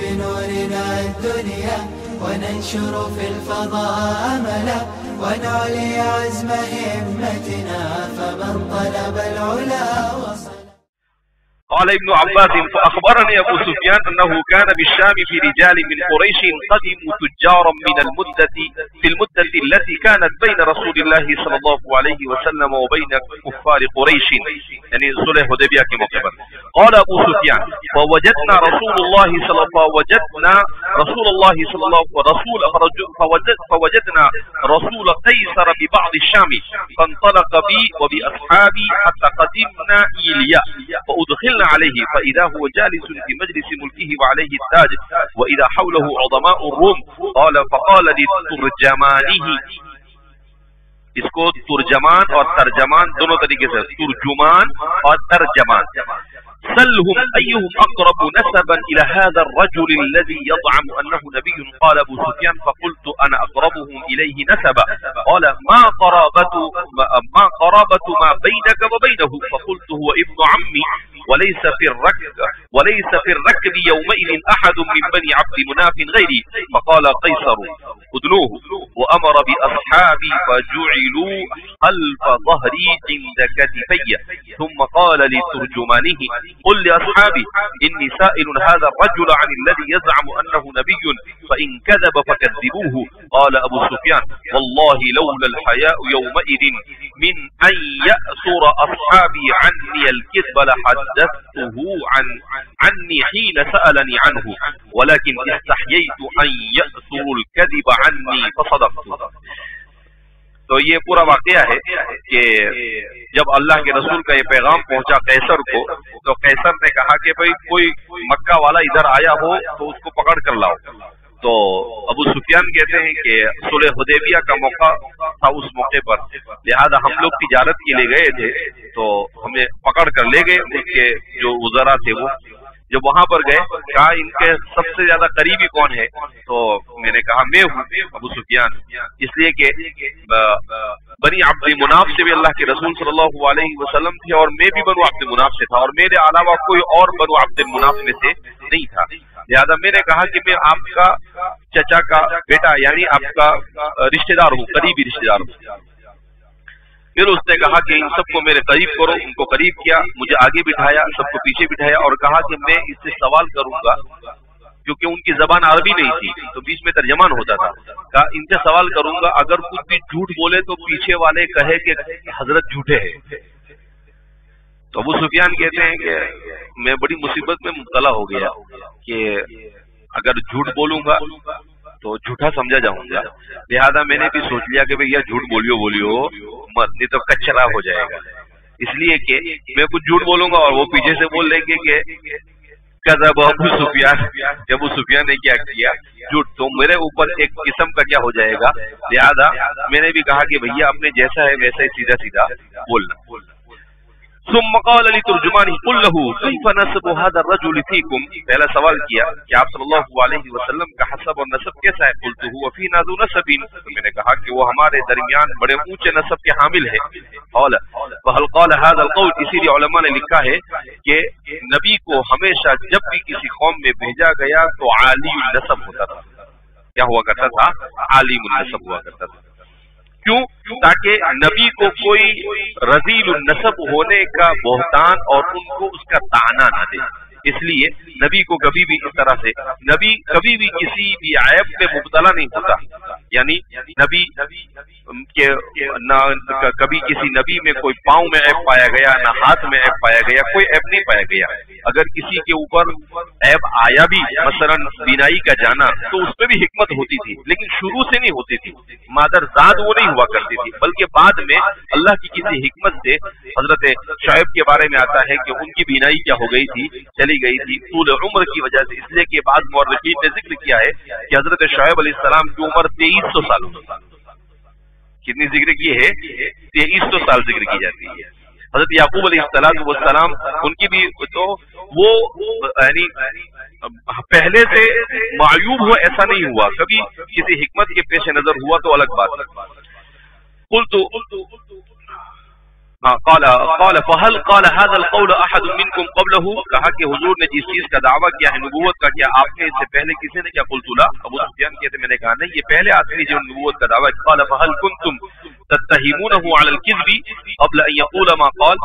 بنورنا الدنيا وننشر في الفضاء أملا ونعلي عزم همتنا فمن طلب العلا وصل. قال ابن عباس فأخبرني أبو سفيان أنه كان بالشام في رجال من قريش قدموا تجارا من في المدة التي كانت بين رسول الله صلى الله عليه وسلم وبين كفار قريش، يعني صلح حدیبیہ کے موقع پر. قال أبو سفيان فوجدنا رسول الله صلى رسول قيصر ببعض الشام فانطلق بي وبأصحابي حتى قدمنا إيليا فأدخلنا عليه فإذا هو جالس في مجلس ملكه وعليه التاج وإذا حوله عظماء الروم. قال فقال لترجمانه، اس کو ترجمان اور ترجمان دونوں طریقے سے، ترجمان اور ترجمان. سلهم أيهم أقرب نسبا إلى هذا الرجل الذي يزعم أنه نبي. قال أبو سفيان فقلت أنا أقربهم إليه نسبا. قال ما قرابة ما بينك وبينه؟ فقلت هو ابن عمي وليس في الركب يومئذ أحد من بني عبد مناف غيري. فقال قيصر ادنوه وأمر بأصحابي فجعلوا خلف ظهري عند كتفي. ثم قال لترجمانه قل لأصحابي إني سائل هذا الرجل عن الذي يزعم أنه نبي فإن كذب فكذبوه. قال أبو سفيان والله لولا الحياء يومئذ من أن يأثر أصحابي عني الكذب لحدثته عني حين سألني عنه ولكن استحييت أن يأثر الكذب عني فصدقت. تو یہ پورا واقعہ ہے کہ جب اللہ کے رسول کا یہ پیغام پہنچا قیصر کو تو قیصر نے کہا کہ بھئی کوئی مکہ والا ادھر آیا ہو تو اس کو پکڑ کر لاؤ. تو ابو سفیان کہتے ہیں کہ صلح حدیبیہ کا موقع تھا اس موقع پر، لہذا ہم لوگ تجارت کے لیے گئے تھے تو ہمیں پکڑ کر لے گئے ان کے جو وزراء تھے. وہ جب وہاں پر گئے کہا ان کے سب سے زیادہ قریبی کون ہے؟ تو میں نے کہا میں ہوں ابو سفیان، اس لیے کہ بنی عبد مناف سے بھی اللہ کے رسول صلی اللہ علیہ وسلم تھے اور میں بھی بنو عبد مناف سے تھا اور میرے علاوہ کوئی اور بنو عبد مناف میں سے نہیں تھا. لہذا میں نے کہا کہ میں آپ کا چچا کا بیٹا یعنی آپ کا رشتہ دار ہوں، قریبی رشتہ دار ہوں. پھر اس نے کہا کہ ان سب کو میرے قریب کرو. ان کو قریب کیا، مجھے آگے بٹھایا، سب کو پیچھے بٹھایا اور کہا کہ میں اس سے سوال کروں گا کیونکہ ان کی زبان عربی نہیں تھی تو بیچ میں ترجمان ہوتا تھا. کہا ان سے سوال کروں گا اگر کچھ بھی جھوٹ بولے تو پیچھے والے کہے کہ حضرت جھوٹے ہیں. تو ابو سفیان کہتے ہیں کہ میں بڑی مصیبت میں مبتلا ہو گیا کہ اگر جھوٹ بولوں گا تو جھوٹا سمجھا جاؤں گا. لہذا میں نے بھی سوچ لیا کہ بھئی یہ جھوٹ بولیو مت، نہیں تو کچرا ہو جائے گا. اس لیے کہ میں کچھ جھوٹ بولوں گا اور وہ پیچھے سے بول لیں گے کہ کذب ابو سفیان، ابو سفیان نے کیا کیا جھوٹ، تو میرے اوپر ایک قسم کا کیا ہو جائے گا. لہذا میں نے بھی کہا کہ بھیا اپنے جیسا ہے ویسا ہی سیدھا سیدھا بولنا. ثم قال لترجمانه قل له كيف نسب هذا الرجل فيكم. پہلا سوال کیا کہ آپ صلی اللہ علیہ وسلم کا حسب اور نسب کیسا ہے؟ قلت هو فينا ذو نسب. تو میں نے کہا کہ وہ ہمارے درمیان بڑے اونچے نسب کے حامل ہے. قال فهل قال هذا القول. اسی لیے علماء نے لکھا ہے کہ نبی کو ہمیشہ جب بھی کسی قوم میں بھیجا گیا تو عالی النسب ہوتا تھا. کیا ہوا کرتا تھا؟ عالی النسب ہوا کرتا تھا. کیوں؟ تاکہ نبی کو کوئی رذیل النسب ہونے کا بہتان اور ان کو اس کا طعنہ نہ دے. اس لیے نبی کو کبھی بھی اس طرح سے نبی کبھی بھی کسی بھی عیب میں مبتلا نہیں ہوتا. یعنی نبی کے کبھی کسی نبی میں کوئی پاؤں میں عیب پایا گیا، نہ ہاتھ میں عیب پایا گیا، کوئی عیب نہیں پایا گیا. اگر کسی کے اوپر عیب آیا بھی مثلا بینائی کا جانا تو اس میں بھی حکمت ہوتی تھی لیکن شروع سے نہیں ہوتی تھی. مادر ذات وہ نہیں ہوا کرتی تھی بلکہ بعد میں اللہ کی کسی حکمت سے حضرت شعیب کے بارے میں آتا ہے کہ ان کی بینائی کیا ہو گئی تھی، چلی گئی تھی طول عمر کی وجہ سے. اس لیے کہ بعض مورخین نے ذکر کیا ہے کہ حضرت شعیب علیہ السلام کی عمر 2300 سال ہوتی. کتنی ذکر کی ہے؟ 2300 سال ذکر کی جاتی ہے. حضرت یعقوب علیہ السلام ان کی بھی تو وہ یعنی پہلے سے معیوب ہوا ایسا نہیں ہوا، کبھی کسی حکمت کے پیش نظر ہوا تو الگ بات ہے. قال فهل قال هذا القول احد منكم قبله، کہا کہ حضور نے جس چیز کا دعویٰ کیا ہے نبوت کا، کیا آپ کے اس سے پہلے کسی نے کیا؟ قلت لا، ابو سفیان کہتے میں نے کہا نہیں، یہ پہلے آدمی جو نبوت کا دعویٰ. قال فهل كنتم تتهمونه على الكذب قبل ان يقول ما قال،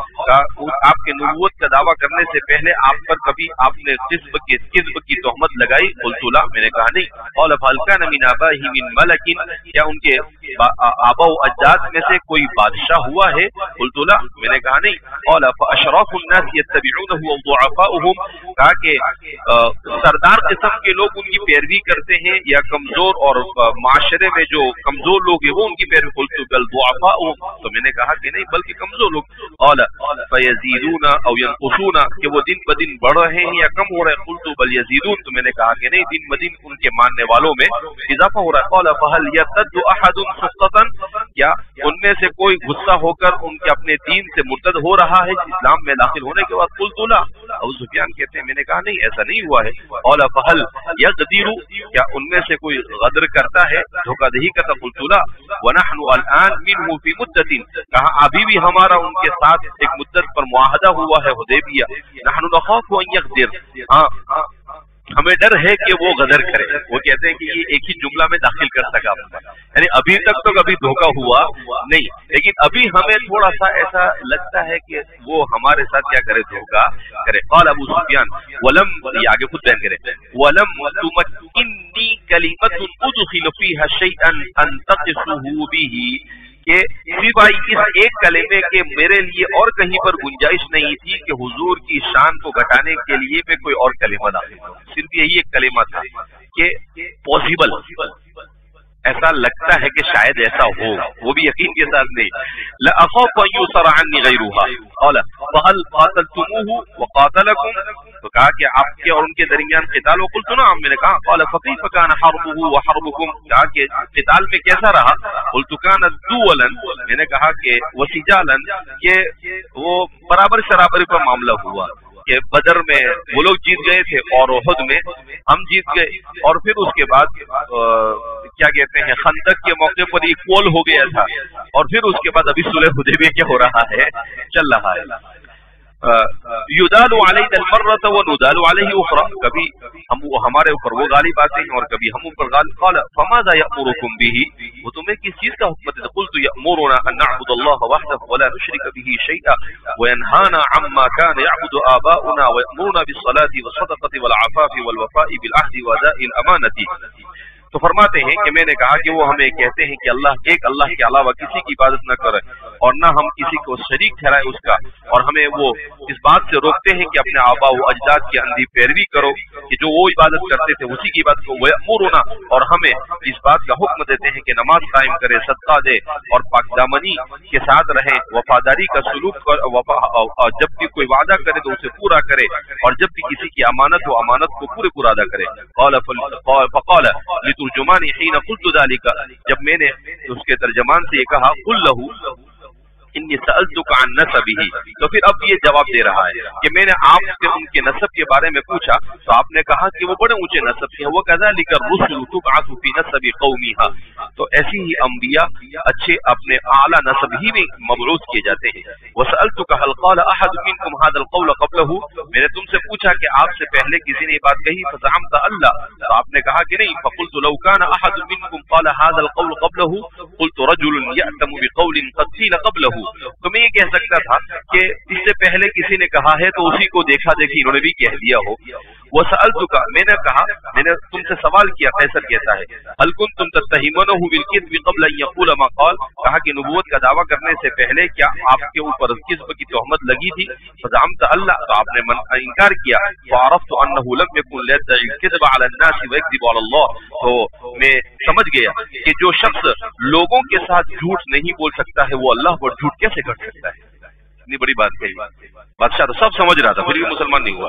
آپ کے نبوت کا دعویٰ کرنے سے پہلے آپ پر کبھی آپ نے کذب کی تہمت لگائی؟ قلت لا، میں نے کہا نہیں. قال فهل كان من آبائه من ملك، کیا ان کے آباء و اجداد میں سے کوئی بادشاہ ہوا ہے؟ قلت لا، میں نے کہا نہیں. قال فاشراف الناس يتبعونه وضعفاؤهم، کہا کہ سردار قسم کے لوگ ان کی پیروی کرتے ہیں یا کمزور اور معاشرے میں جو کمزور لوگ ہیں وہ ان کی پیروی؟ قلت بل ضعفاؤهم، تو میں نے کہا کہ نہیں بلکہ کمزور لوگ. قال فيزيدون او ينقصون، کہ وہ دن بدن بڑھ رہے ہیں یا کم ہو رہے ہیں؟ قلت بل يزيدون، تو میں نے کہا کہ نہیں دن بدن ان کے ماننے والوں میں اضافہ ہو رہا ہے. قال فهل يرتد احد سقطا، کیا ان میں سے کوئی غصہ ہو کر ان کے اپنے دین سے مرتد ہو رہا ہے اسلام میں داخل ہونے کے بعد؟ قلت لا، ابو سفیان کہتے ہیں میں نے کہا نہیں ایسا نہیں ہوا ہے. قال فهل يغدر، کیا ان میں سے کوئی غدر کرتا ہے، دھوکہ دہی کرتا؟ قلت لا. ونحن الان منه في مدة، کہا ابھی بھی ہمارا ان کے ساتھ ایک مدت پر معاہدہ ہوا ہے حدیبیہ. نحن نخاف ان يغدر، ہمیں ڈر ہے کہ وہ غدر کرے. وہ کہتے ہیں کہ یہ ایک ہی جملہ میں داخل کر سکا، یعنی ابھی تک تو کبھی دھوکہ ہوا نہیں، لیکن ابھی ہمیں تھوڑا سا ایسا لگتا ہے کہ وہ ہمارے ساتھ کیا کرے، دھوکہ کرے. قال ابو سفیان ولم، یہ آگے خود بیان کرے، ولم تمکننی کلمۃ ادخل فیها شیئا انتقصه به، کہ سوائے اس ایک کلمے کے میرے لیے اور کہیں پر گنجائش نہیں تھی کہ حضور کی شان کو گھٹانے کے لیے میں کوئی اور کلمہ داخل کروں. صرف یہی ایک کلمہ تھا کہ پاسبل، ایسا لگتا ہے کہ شاید ایسا ہو، وہ بھی یقین کے ساتھ نہیں. لأخاف ان يُصَرَ عني غيرها. قال فهل قاتلتموه وقاتلكم، تو کہا کہ آپ کے اور ان کے درمیان قتال ہو؟ قلت نعم، میں نے کہا. قال فكيف كان حربه وحربكم، کہا کہ قتال میں کیسا رہا؟ قلت كان دولا، میں نے کہا کہ وسجالا، کہ وہ برابر شرابری پر معاملہ ہوا کہ بدر میں وہ لوگ جیت گئے تھے اور احد میں ہم جیت گئے، اور پھر اس کے بعد کیا کہتے ہیں خندق کے موقع پر یہ کول ہو گیا تھا، اور پھر اس کے بعد ابھی صلح حدیبیہ کیا ہو رہا ہے، چل رہا ہے. یدال علینا المرۃ وندال علیہ اخرى، کبھی ہم ہمارے اوپر وہ غالب آتے ہیں اور کبھی ہم اوپر غالب. قال فماذا یأمرکم به، وہ تمہیں کس چیز کا حکم دیتا؟ قلت یأمرنا ان نعبد اللہ وحدہ ولا نشرک به شیئا وینہانا عما كان يعبد آباؤنا ویأمرنا بالصلاة والصدقة والعفاف والوفاء بالعهد واداء الامانة. تو فرماتے ہیں کہ میں نے کہا کہ وہ ہمیں کہتے ہیں کہ اللہ کے علاوہ کسی کی عبادت نہ کرے اور نہ ہم کسی کو شریک ٹھہرائے اس کا، اور ہمیں وہ اس بات سے روکتے ہیں کہ اپنے آباء و اجداد کی اندھی پیروی کرو کہ جو وہ عبادت کرتے تھے اسی کی عبادت کو. وَيَأْمُرُنَا، اور ہمیں اس بات کا حکم دیتے ہیں کہ نماز قائم کرے، صدقہ دے اور پاک دامنی کے ساتھ رہے، وفاداری کا سلوک کر، جب بھی کوئی وعدہ کرے تو اسے پورا کرے، اور جب بھی کسی کی امانت ہو امانت کو پورا ادا کرے. فقال ترجمانی حين قلت ذلك، جب میں نے اس کے ترجمان سے یہ کہا قل له انی سألتک عن نسبہ، تو پھر اب یہ جواب دے رہا ہے کہ میں نے آپ سے ان کے نسب کے بارے میں پوچھا تو آپ نے کہا کہ وہ بڑے اونچے نسب کے ہیں. وَكَذَلِكَ الرُّسُلُ تُبْعَثُ فِي نَسَبِ قَوْمِهَا، تو ایسی ہی انبیاء اچھے اپنے اعلیٰ نسب ہی میں مبعوث کیے جاتے ہیں. وَسَأَلْتُكَ هَلْ قَالَ أَحَدٌ مِّنكُمْ هَذَا الْقَوْلَ قَبْلَهُ، میں نے تم سے پوچھا کہ آپ سے پہلے کسی نے یہ بات کہی؟ فَزَعَمْتَ أَلَّا، تو آپ نے کہا کہ نہیں. فَقُلْتُ لَوْ كَانَ أَحَدٌ مِّنكُمْ قَالَ هَذَا الْقَوْلَ قَبْلَهُ قُلْتُ رَجُلٌ يَأْتَمُ بِقَوْلٍ قَدْ قِيلَ قَبْلَهُ، تو میں یہ کہہ سکتا تھا کہ اس سے پہلے کسی نے کہا ہے تو اسی کو دیکھا دیکھی انہوں نے بھی کہہ دیا ہو. وسألتک، میں نے کہا میں نے تم سے سوال کیا. قیصر کہتا ہے هل كنتم تتهمونه بالكذب قبل ان يقول ما قال، کہا کہ نبوت کا دعویٰ کرنے سے پہلے کیا آپ کے اوپر کذب کی تہمت لگی تھی؟ فزعمت اللہ، تو آپ نے انکار کیا. فعرفت انه لم يكن يدعي الكذب على الناس ويكذب على الله، تو میں سمجھ گیا کہ جو شخص لوگوں کے ساتھ جھوٹ نہیں بول سکتا ہے وہ اللہ پر جھوٹ کیسے کر سکتا ہے. اتنی بڑی بات کہی، بادشاہ تو سب سمجھ رہا تھا پھر بھی مسلمان نہیں ہوا.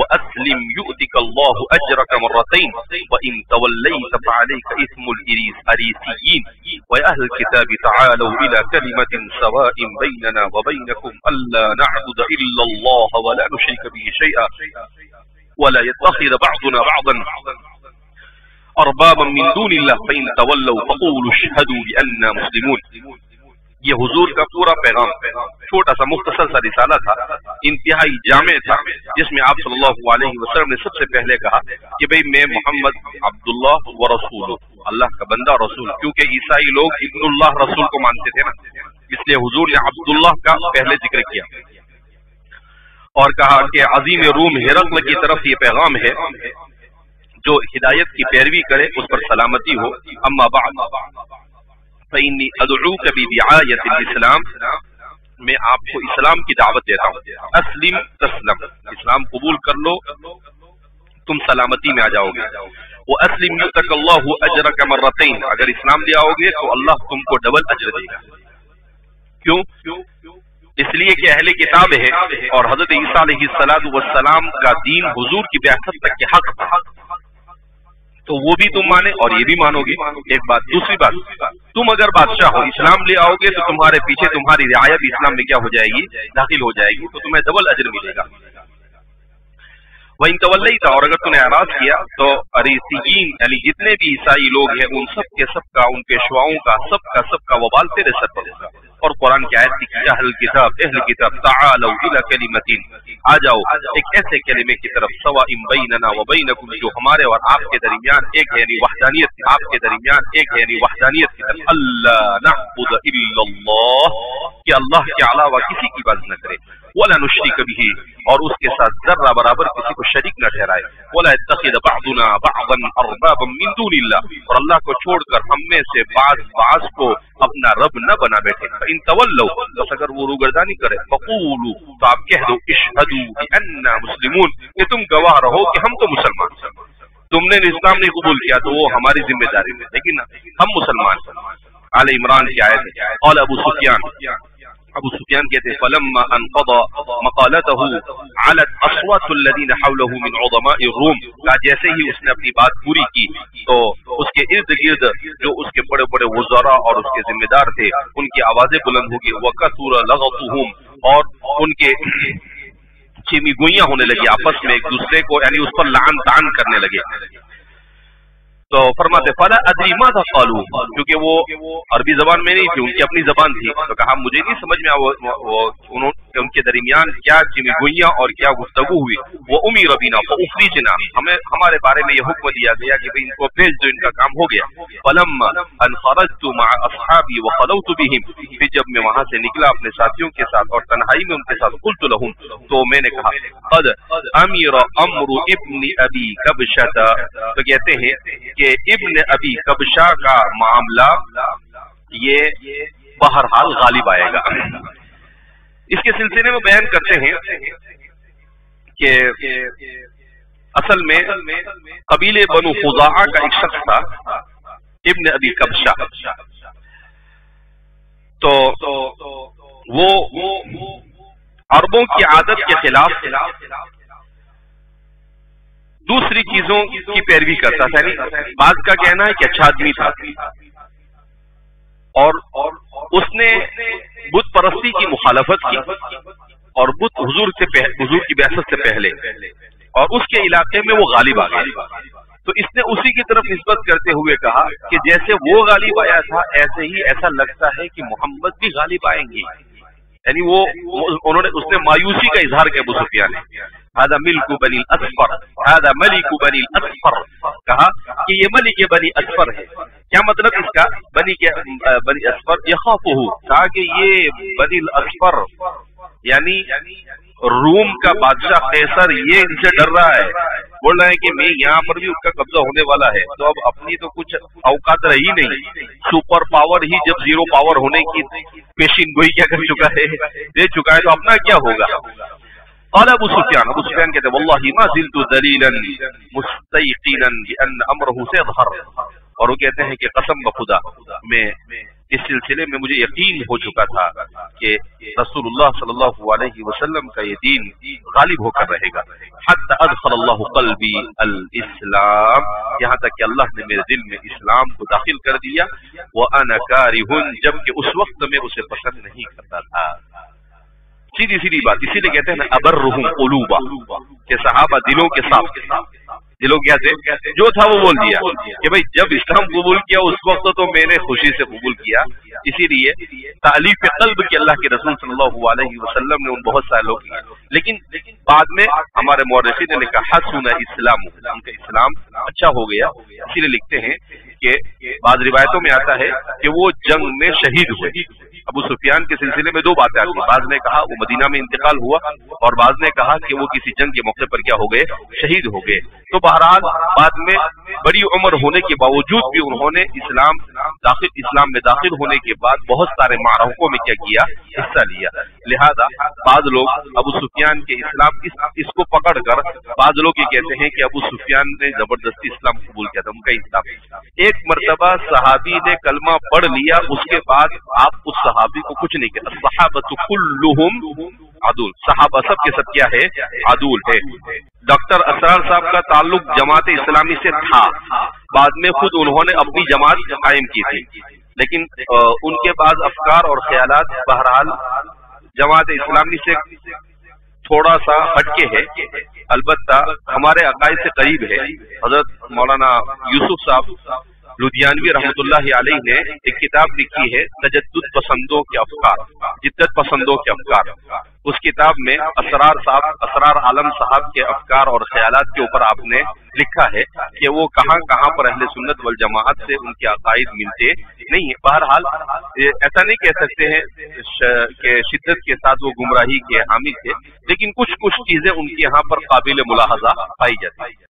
وأسلم يؤتك الله أجرك مرتين وإن توليت فعليك إثم الأريسيين ويا أهل الكتاب تعالوا إلى كلمة سواء بيننا وبينكم ألا نعبد إلا الله ولا نشرك به شيئا ولا يتخذ بعضنا بعضا اربابا من دون اللہ فإن تولوا فقولوا اشهدوا بأننا مسلمون. یہ حضور کا پورا پیغام چھوٹا سا مختصر سا رسالہ تھا، انتہائی جامع تھا، جس میں آپ صلی اللہ علیہ وسلم نے سب سے پہلے کہا کہ بھئی میں محمد عبداللہ و رسول، اللہ کا بندہ رسول، کیونکہ عیسائی لوگ ابن اللہ رسول کو مانتے تھے نا، اس لیے حضور نے عبداللہ کا پہلے ذکر کیا اور کہا کہ عظیم روم ہرقل کی طرف یہ پیغام ہے، جو ہدایت کی پیروی کرے اس پر سلامتی ہو. اما بعد فإنی ادعوک بدعایت الاسلام، میں آپ کو اسلام کی دعوت دیتا ہوں. اسلم تسلم، اسلام قبول کر لو تم سلامتی میں آ جاؤ گے. واسلم یؤتک اللہ اجرک مرتین، اگر اسلام لے آؤ گے تو اللہ تم کو ڈبل اجر دے گا. کیوں؟ اس لیے کہ اہل کتاب ہے اور حضرت عیسیٰ علیہ السلام کا دین حضور کی بعثت تک کے حق تھا، تو وہ بھی تم مانے اور یہ بھی مانو گے. ایک بات. دوسری بات، تم اگر بادشاہ ہو اسلام لے آؤ گے تو تمہارے پیچھے تمہاری رعایا بھی اسلام میں کیا ہو جائے گی؟ داخل ہو جائے گی، تو تمہیں ڈبل اجر ملے گا. وَإِن تَوَلَّيْتَ، اور اگر تم نے اعراض کیا تو اریسیین یعنی جتنے بھی عیسائی لوگ ہیں ان سب کے سب کا، ان پیشواؤں کا سب کا وبال تیرے سر پر ہوگا. اور قرآن کی آیت کی اہل کتاب تعالوا الی کلمۃ، آ جاؤ ایک ایسے کلمے کی طرف سواء بیننا وبینکم، جو ہمارے اور آپ کے درمیان ایک ہے یعنی وحدانیت، آپ کے درمیان ایک ہے یعنی وحدانیت کی طرف. اللہ نعبد الا اللہ، کہ اللہ کے علاوہ کسی کی عبادت نہ کرے. ولا نشرک به، اور اس کے ساتھ ذرہ برابر کسی کو شریک نہ ٹھہرائے. ولا يتخذ بعضنا بعضا اربابا من دون اللہ، اور اللہ کو چھوڑ کر ہم میں سے بعض کو اپنا رب نہ بنا بیٹھے. ان تولوا، بس اگر وہ روگردانی کرے، فقولوا، تو آپ کہہ دو اشهدوا بأننا مسلمون، کہ تم گواہ رہو کہ ہم تو مسلمان ہیں. تم نے اسلام نہیں قبول کیا تو وہ ہماری ذمہ داری ہے، لیکن ہم مسلمان ہیں. آل عمران کی آیت ہے. قال ابو سفیان کہتے ہیں فلما انقضى مقالته علت اصوات الذين حوله من عظماء الروم، جیسے ہی اس نے اپنی بات پوری کی تو اس کے ارد گرد جو اس کے بڑے بڑے وزراء اور اس کے ذمہ دار تھے ان کی آوازیں بلند ہو گئی. وکثر لغطهم، اور ان کے چیمی گوئیاں ہونے لگی آپس میں ایک دوسرے کو، یعنی اس پر لعن طعن کرنے لگے. تو فرماتے فلا ادری ماذا قالوا، کیونکہ وہ عربی زبان میں نہیں تھی، ان کی اپنی زبان تھی. تو کہا مجھے نہیں سمجھ میں ان کے درمیان کیا چمی گوئیاں اور کیا گفتگو ہوئی. وہ امیر بنا فاخرجنا، ہمارے بارے میں یہ حکم دیا گیا کہ ان کو بھیج دو، ان کا کام ہو گیا. فلما ان خرجت مع اصحابي وخلوت بهم، پھر جب میں وہاں سے نکلا اپنے ساتھیوں کے ساتھ اور تنہائی میں ان کے ساتھ، قلت لهم، تو میں نے کہا قد امیر امر ابن ابی کبشہ، تو کہتے ہیں کہ ابن ابی کبشہ کا معاملہ یہ بہرحال غالب آئے گا. اس کے سلسلے میں بیان کرتے ہیں کہ اصل میں قبیلے بنو خزاعہ کا ایک شخص تھا ابن ابی کبشہ، تو وہ عربوں کی عادت کے خلاف دوسری چیزوں کی پیروی کرتا تھا. یعنی بعض کا کہنا ہے کہ اچھا آدمی تھا اور اس نے بت پرستی کی مخالفت کی اور بت حضور کی بعثت سے پہلے، اور اس کے علاقے میں وہ غالب آ گیا. تو اس نے اسی کی طرف نسبت کرتے ہوئے کہا کہ جیسے وہ غالب آیا تھا ایسے ہی ایسا لگتا ہے کہ محمد بھی غالب آئیں گے. یعنی اس نے مایوسی کا اظہار کیا ابو سفیان نے. هذا ملک بنی الاصفر، هذا ملک بنی الاصفر، کہا کہ یہ ملک بنی اصفر ہے. کیا مطلب اس کا؟ بنی اصفر یخافہ، کہا کہ یہ بنی الاصفر یعنی روم کا بادشاہ قیصر یہ ان سے ڈر رہا ہے، بول رہا ہے کہ میں یہاں پر بھی اس کا قبضہ ہونے والا ہے. تو اب اپنی تو کچھ اوقات رہی نہیں، سپر پاور ہی جب زیرو پاور ہونے کی پیشین گوئی کیا کر چکا ہے، دے چکا ہے، تو اپنا کیا ہوگا. قال ابو سفیان کہتے واللہ ما زلت ذلیلا مستيقنا بان امره سيظهر، اور وہ کہتے ہیں کہ قسم بخدا میں اس سلسلے میں مجھے یقین ہو چکا تھا کہ رسول اللہ صلی اللہ علیہ وسلم کا یہ دین غالب ہو کر رہے گا. حتی ادخل اللہ قلبی الاسلام، یہاں تک کہ اللہ نے میرے دل میں اسلام کو داخل کر دیا. وانا کارہ، جبکہ اس وقت میں اسے پسند نہیں کرتا تھا. سیدھی سیدھی بات، اسی لیے کہتے ہیں نا ابرہم قلوبا، کہ صحابہ دلوں کے صاف، دلوں کیا تھے جو تھا وہ بول دیا کہ بھائی جب اسلام قبول کیا اس وقت تو میں نے خوشی سے قبول کیا. اسی لیے تالیف قلب کی اللہ کے رسول صلی اللہ علیہ وسلم نے ان بہت سارے لوگ کیا، لیکن بعد میں ہمارے مورخین نے لکھا حسن اسلام، ان کا اسلام اچھا ہو گیا. اسی لیے لکھتے ہیں کہ بعض روایتوں میں آتا ہے کہ وہ جنگ میں شہید ہوئے. ابو سفیان کے سلسلے میں دو باتیں آتی ہیں، بعض نے کہا وہ مدینہ میں انتقال ہوا اور بعض نے کہا کہ وہ کسی جنگ کے موقع پر کیا ہو گئے، شہید ہو گئے. تو بہرحال بعد میں بڑی عمر ہونے کے باوجود بھی انہوں نے اسلام میں داخل ہونے کے بعد بہت سارے معرکوں میں کیا کیا، حصہ لیا. لہذا بعض لوگ ابو سفیان کے اسلام اس کو پکڑ کر بعض لوگ یہ کہتے ہیں کہ ابو سفیان نے زبردستی اسلام قبول کیا تھا. ان کا اسلام ایک مرتبہ صحابی نے کلمہ پڑھ لیا، اس کے بعد آپ اس صحابی کو کچھ نہیں کہتے. الصحابۃ کلھم عدول، صحابہ سب کے سب کیا ہے، عدول ہے. ڈاکٹر اسرار صاحب کا تعلق جماعت اسلامی سے تھا، بعد میں خود انہوں نے اپنی جماعت قائم کی تھی، لیکن ان کے بعض افکار اور خیالات بہرحال جماعت اسلامی سے تھوڑا سا ہٹکے ہے، البتہ ہمارے عقائد سے قریب ہے. حضرت مولانا یوسف صاحب لدھیانوی رحمۃ اللہ علیہ نے ایک کتاب لکھی ہے تجدد پسندوں کے افکار، جدت پسندوں کے افکار. اس کتاب میں اسرار عالم صاحب کے افکار اور خیالات کے اوپر آپ نے لکھا ہے کہ وہ کہاں کہاں پر اہل سنت والجماعت سے ان کے عقائد ملتے نہیں ہیں. بہرحال ایسا نہیں کہہ سکتے ہیں کہ شدت کے ساتھ وہ گمراہی کے حامی تھے، لیکن کچھ چیزیں ان کے یہاں پر قابل ملاحظہ پائی جاتی ہیں.